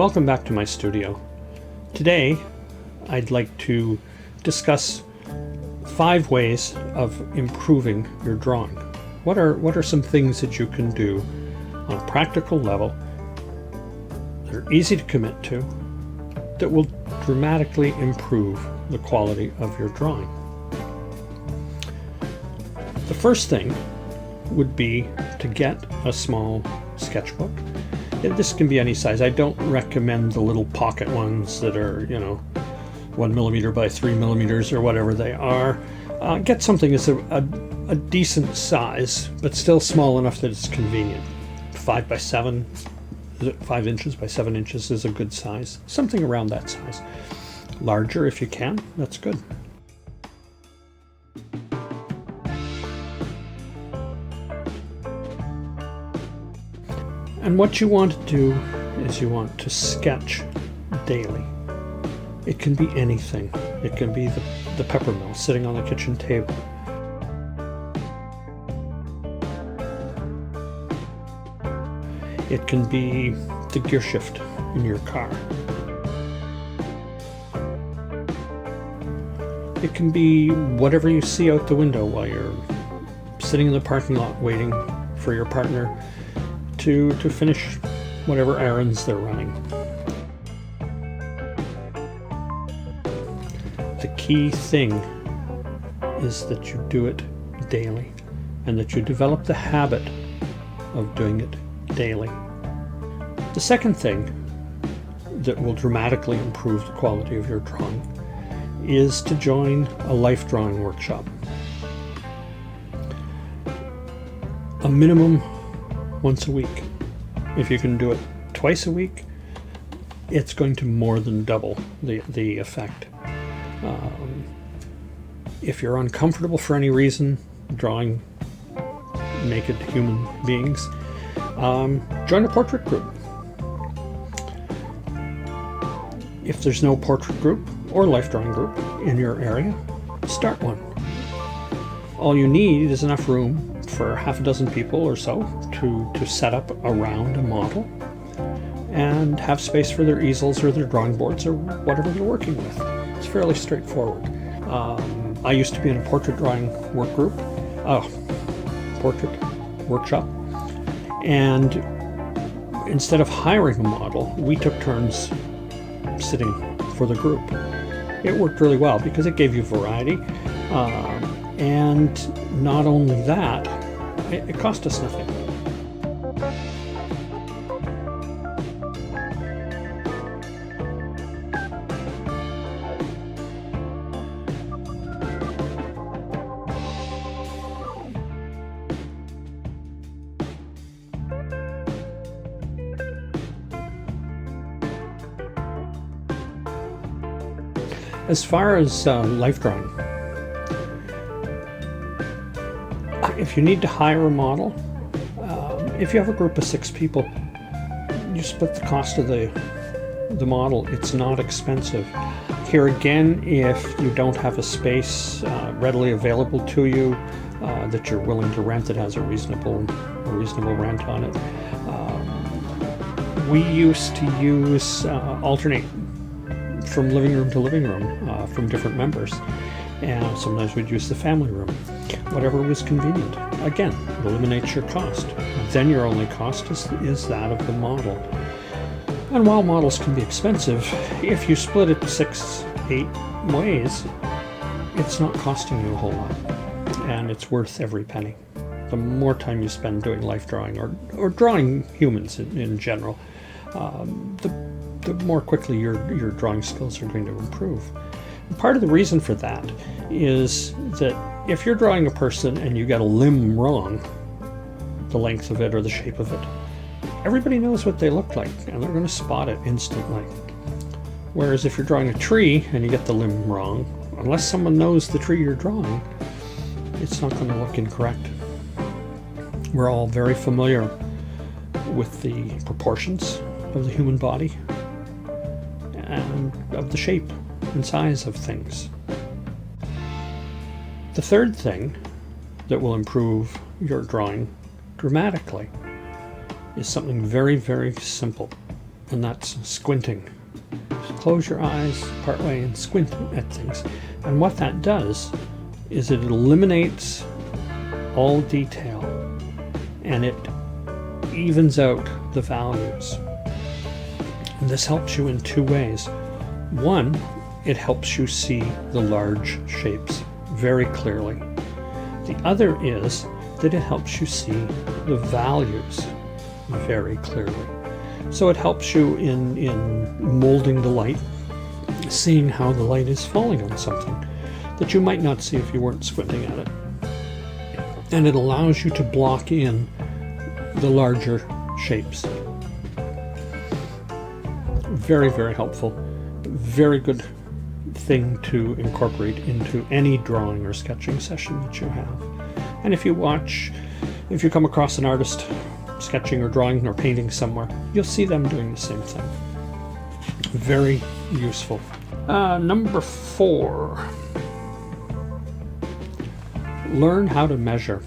Welcome back to my studio. Today I'd like to discuss 5 ways of improving your drawing. What are some things that you can do on a practical level that are easy to commit to that will dramatically improve the quality of your drawing? The first thing would be to get a small sketchbook. This can be any size. I don't recommend the little pocket ones that are, 1 millimeter by 3 millimeters or whatever they are. Get something that's a decent size, but still small enough that it's convenient. 5 by 7, 5 inches by 7 inches is a good size. Something around that size. Larger if you can, that's good. And what you want to do is you want to sketch daily. It can be anything. It can be the pepper mill sitting on the kitchen table. It can be the gear shift in your car. It can be whatever you see out the window while you're sitting in the parking lot waiting for your partner to finish whatever errands they're running. The key thing is that you do it daily and that you develop the habit of doing it daily. The second thing that will dramatically improve the quality of your drawing is to join a life drawing workshop. A minimum once a week. If you can do it twice a week, it's going to more than double the effect. If you're uncomfortable for any reason drawing naked human beings, join a portrait group. If there's no portrait group or life drawing group in your area, start one. All you need is enough room for half a dozen people or so to set up around a model and have space for their easels or their drawing boards or whatever they're working with. It's fairly straightforward. I used to be in a portrait drawing portrait workshop, and instead of hiring a model, we took turns sitting for the group. It worked really well because it gave you variety, and not only that, it cost us nothing. As far as life drawing, if you need to hire a model, if you have a group of 6 people, you split the cost of the model. It's not expensive. Here again, if you don't have a space readily available to you that you're willing to rent that has a reasonable rent on it, we used to use alternate from living room to living room from different members, and sometimes we'd use the family room, whatever was convenient. Again, it eliminates your cost. Then your only cost is that of the model. And while models can be expensive, if you split it 6-8 ways, it's not costing you a whole lot, and it's worth every penny. The more time you spend doing life drawing or drawing humans in general, the more quickly your drawing skills are going to improve. And part of the reason for that is that if you're drawing a person and you got a limb wrong, the length of it or the shape of it, everybody knows what they look like and they're going to spot it instantly. Whereas if you're drawing a tree and you get the limb wrong, unless someone knows the tree you're drawing, it's not going to look incorrect. We're all very familiar with the proportions of the human body and of the shape and size of things. The third thing that will improve your drawing dramatically is something very, very simple. and that's squinting. Just close your eyes partway and squint at things. And what that does is it eliminates all detail and it evens out the values. And this helps you in two ways. One, it helps you see the large shapes very clearly. The other is that it helps you see the values very clearly. So it helps you in molding the light, seeing how the light is falling on something that you might not see if you weren't squinting at it. And it allows you to block in the larger shapes. Very, very helpful. Very good thing to incorporate into any drawing or sketching session that you have. And if you come across an artist sketching or drawing or painting somewhere, you'll see them doing the same thing. Very useful. Number 4. Learn how to measure.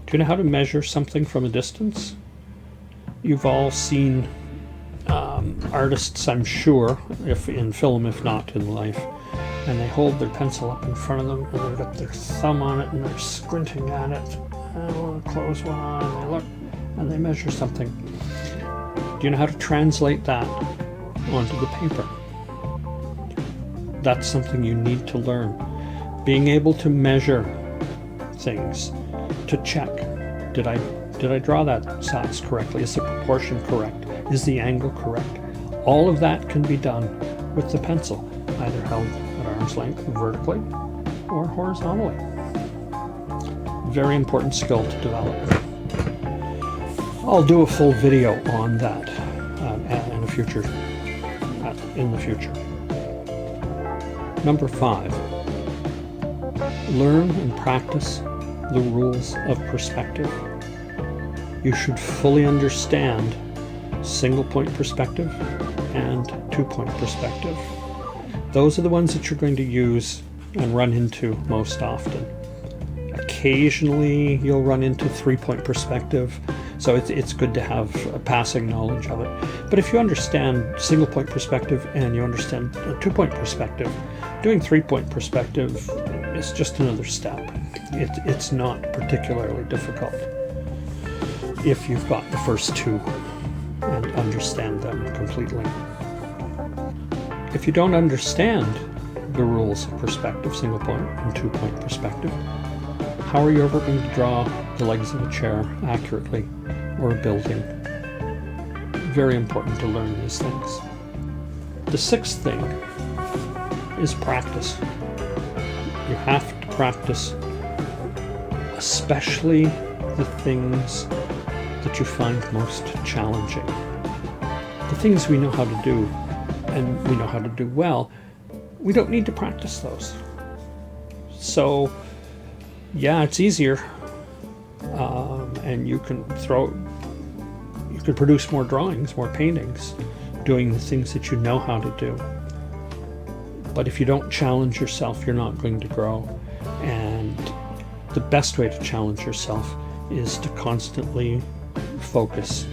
Do you know how to measure something from a distance? You've all seen artists, I'm sure, if in film, if not in life, and they hold their pencil up in front of them and they've got their thumb on it and they're squinting at it. And they'll close one eye and they look and they measure something. Do you know how to translate that onto the paper? That's something you need to learn. Being able to measure things, to check, did I draw that size correctly? Is the proportion correct? Is the angle correct? All of that can be done with the pencil, either held at arm's length vertically or horizontally. Very important skill to develop. I'll do a full video on that in the future. Number 5, learn and practice the rules of perspective. You should fully understand single point perspective and 2-point perspective. Those are the ones that you're going to use and run into most often. Occasionally you'll run into 3-point perspective, so it's good to have a passing knowledge of it. But if you understand single point perspective and you understand a 2-point perspective, doing 3-point perspective is just another step. It's not particularly difficult if you've got the first two and understand them completely. If you don't understand the rules of perspective, single point and 2-point perspective, how are you ever going to draw the legs of a chair accurately or a building? Very important to learn these things. The 6th thing is practice. You have to practice, especially the things that you find most challenging. The things we know how to do and we know how to do well, we don't need to practice those. So yeah, it's easier, and you can produce more drawings, more paintings, doing the things that you know how to do. But if you don't challenge yourself, you're not going to grow. And the best way to challenge yourself is to constantly focus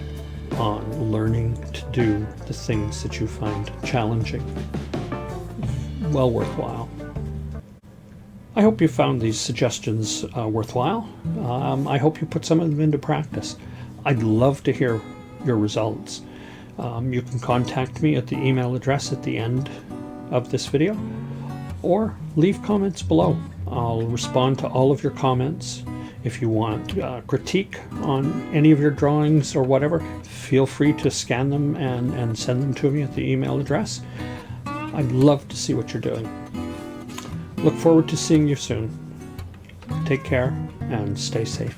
on learning to do the things that you find challenging. Well worthwhile. I hope you found these suggestions worthwhile. I hope you put some of them into practice. I'd love to hear your results. You can contact me at the email address at the end of this video, or leave comments below. I'll respond to all of your comments. If you want critique on any of your drawings or whatever, feel free to scan them and send them to me at the email address. I'd love to see what you're doing. Look forward to seeing you soon. Take care and stay safe.